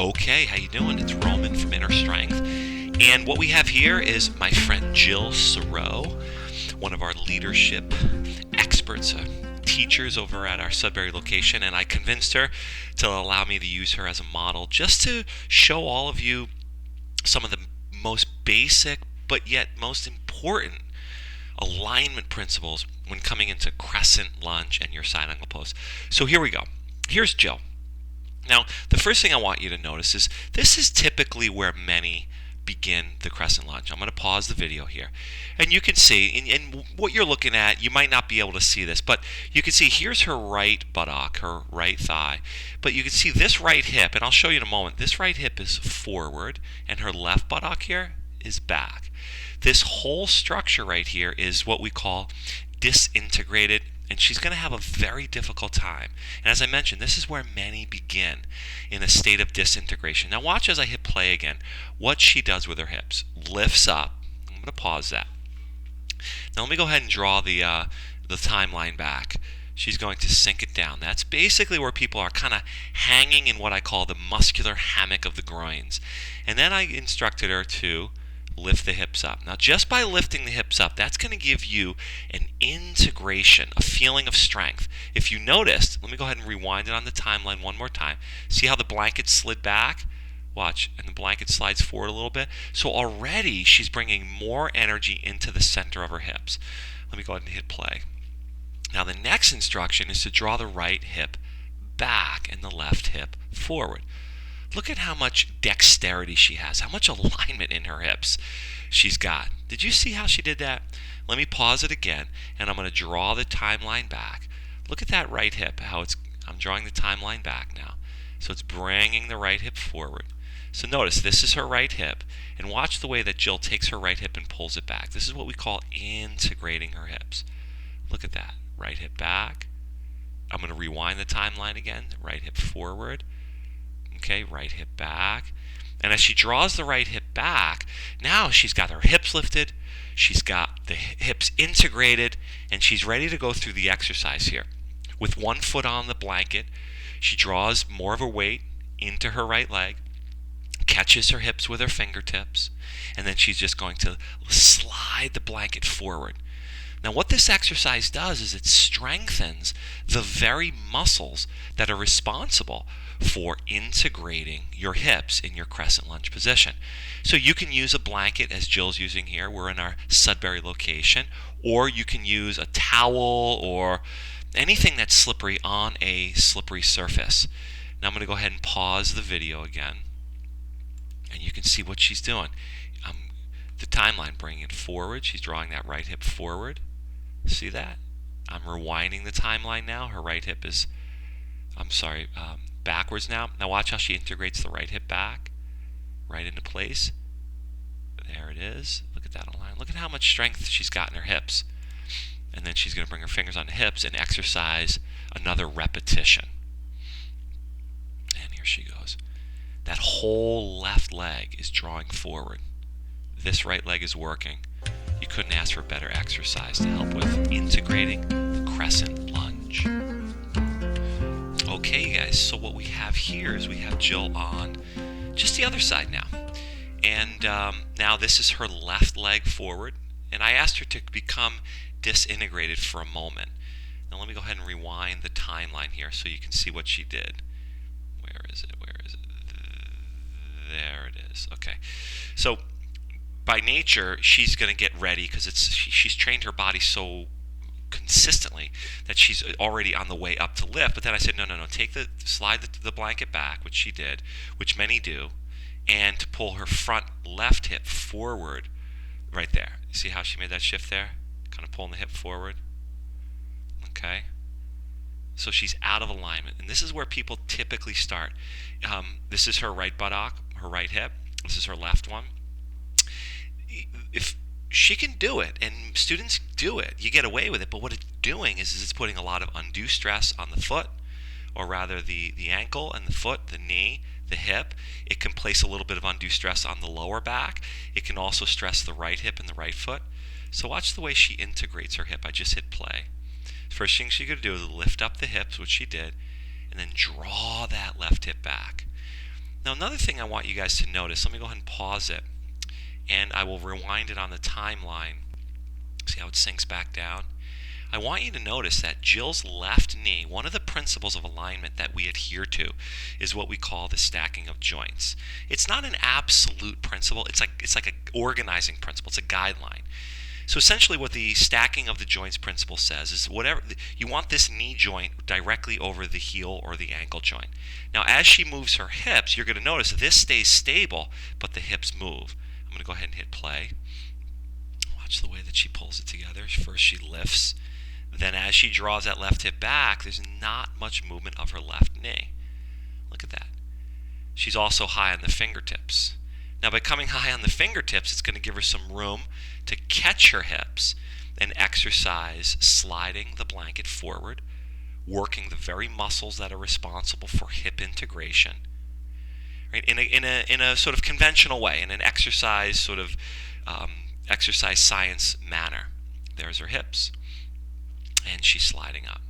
Okay, how you doing? It's Roman from Inner Strength. And what we have here is my friend Jill Sorrow, one of our leadership experts, teachers over at our Sudbury location, and I convinced her to allow me to use her as a model just to show all of you some of the most basic but yet most important alignment principles when coming into crescent lunge and your side angle pose. So here we go. Here's Jill. Now, the first thing I want you to notice is this is typically where many begin the crescent lunge. I'm going to pause the video here. And you can see, and what you're looking at, you might not be able to see this, but you can see here's her right buttock, her right thigh. But you can see this right hip, and I'll show you in a moment, this right hip is forward, and her left buttock here is back. This whole structure right here is what we call disintegrated, and she's going to have a very difficult time. And as I mentioned, this is where many begin in a state of disintegration. Now watch as I hit play again what she does with her hips. Lifts up. I'm going to pause that. Now let me go ahead and draw the timeline back. She's going to sink it down. That's basically where people are kind of hanging in what I call the muscular hammock of the groins. And then I instructed her to lift the hips up. Now, just by lifting the hips up, that's going to give you an integration, a feeling of strength. If you noticed, let me go ahead and rewind it on the timeline one more time. See how the blanket slid back? Watch, and the blanket slides forward a little bit. So already she's bringing more energy into the center of her hips. Let me go ahead and hit play. Now, the next instruction is to draw the right hip back and the left hip forward. Look at how much dexterity she has, how much alignment in her hips she's got. Did you see how she did that? Let me pause it again, and I'm going to draw the timeline back. Look at that right hip, I'm drawing the timeline back now. So it's bringing the right hip forward. So notice, this is her right hip, and watch the way that Jill takes her right hip and pulls it back. This is what we call integrating her hips. Look at that, right hip back. I'm going to rewind the timeline again, right hip forward. Okay, right hip back. And as she draws the right hip back, now she's got her hips lifted, she's got the hips integrated, and she's ready to go through the exercise here. With one foot on the blanket, she draws more of a weight into her right leg, catches her hips with her fingertips, and then she's just going to slide the blanket forward. Now what this exercise does is it strengthens the very muscles that are responsible for integrating your hips in your crescent lunge position. So you can use a blanket as Jill's using here. We're in our Sudbury location. Or you can use a towel or anything that's slippery on a slippery surface. Now I'm going to go ahead and pause the video again. And you can see what she's doing. The timeline, bringing it forward. She's drawing that right hip forward. See that? I'm rewinding the timeline now. Her right hip is, backwards now. Now watch how she integrates the right hip back, right into place. There it is. Look at that align. Look at how much strength she's got in her hips. And then she's going to bring her fingers on the hips and exercise another repetition. And here she goes. That whole left leg is drawing forward. This right leg is working. You couldn't ask for better exercise to help with integrating the crescent lunge. Okay, guys, so what we have here is we have Jill on just the other side now. And now this is her left leg forward. And I asked her to become disintegrated for a moment. Now let me go ahead and rewind the timeline here so you can see what she did. Where is it? There it is. Okay. So by nature, she's going to get ready because she's trained her body so consistently that she's already on the way up to lift. But then I said, no, slide the blanket back, which she did, which many do, and to pull her front left hip forward right there. You see how she made that shift there? Kind of pulling the hip forward. Okay. So she's out of alignment. And this is where people typically start. This is her right buttock, her right hip. This is her left one. If she can do it, and students do it, you get away with it, but what it's doing is it's putting a lot of undue stress on the foot, or rather the ankle and the foot, the knee, the hip. It can place a little bit of undue stress on the lower back. It can also stress the right hip and the right foot. So watch the way she integrates her hip. I just hit play. First thing she's going to do is lift up the hips, which she did, and then draw that left hip back. Now, another thing I want you guys to notice, let me go ahead and pause it, and I will rewind it on the timeline. See how it sinks back down? I want you to notice that Jill's left knee, one of the principles of alignment that we adhere to is what we call the stacking of joints. It's not an absolute principle, it's like an organizing principle, it's a guideline. So essentially what the stacking of the joints principle says is whatever you want this knee joint directly over the heel or the ankle joint. Now as she moves her hips, you're going to notice this stays stable, but the hips move. I'm going to go ahead and hit play. Watch the way that she pulls it together. First she lifts, then as she draws that left hip back, there's not much movement of her left knee. Look at that. She's also high on the fingertips. Now by coming high on the fingertips, it's going to give her some room to catch her hips and exercise sliding the blanket forward, working the very muscles that are responsible for hip integration, right? In a sort of conventional way, in an exercise sort of exercise science manner. There's her hips, and she's sliding up.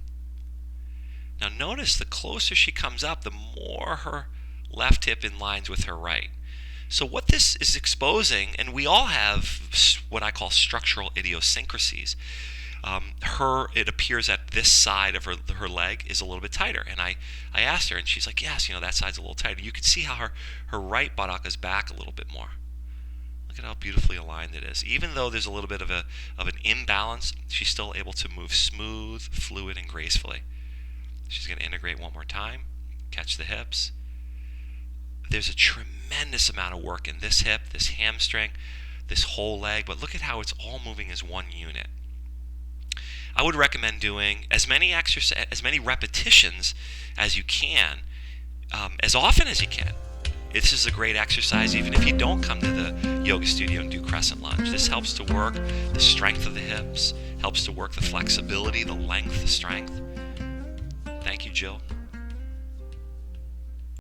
Now notice the closer she comes up, the more her left hip aligns with her right. So what this is exposing, and we all have what I call structural idiosyncrasies. It appears that this side of her leg is a little bit tighter. And I asked her, and she's like, yes, that side's a little tighter. You can see how her right buttock is back a little bit more. Look at how beautifully aligned it is. Even though there's a little bit of an imbalance, she's still able to move smooth, fluid, and gracefully. She's going to integrate one more time, catch the hips. There's a tremendous amount of work in this hip, this hamstring, this whole leg, but look at how it's all moving as one unit. I would recommend doing as many repetitions as you can, as often as you can. This is a great exercise even if you don't come to the yoga studio and do Crescent Lunge. This helps to work the strength of the hips, helps to work the flexibility, the length, the strength. Thank you, Jill.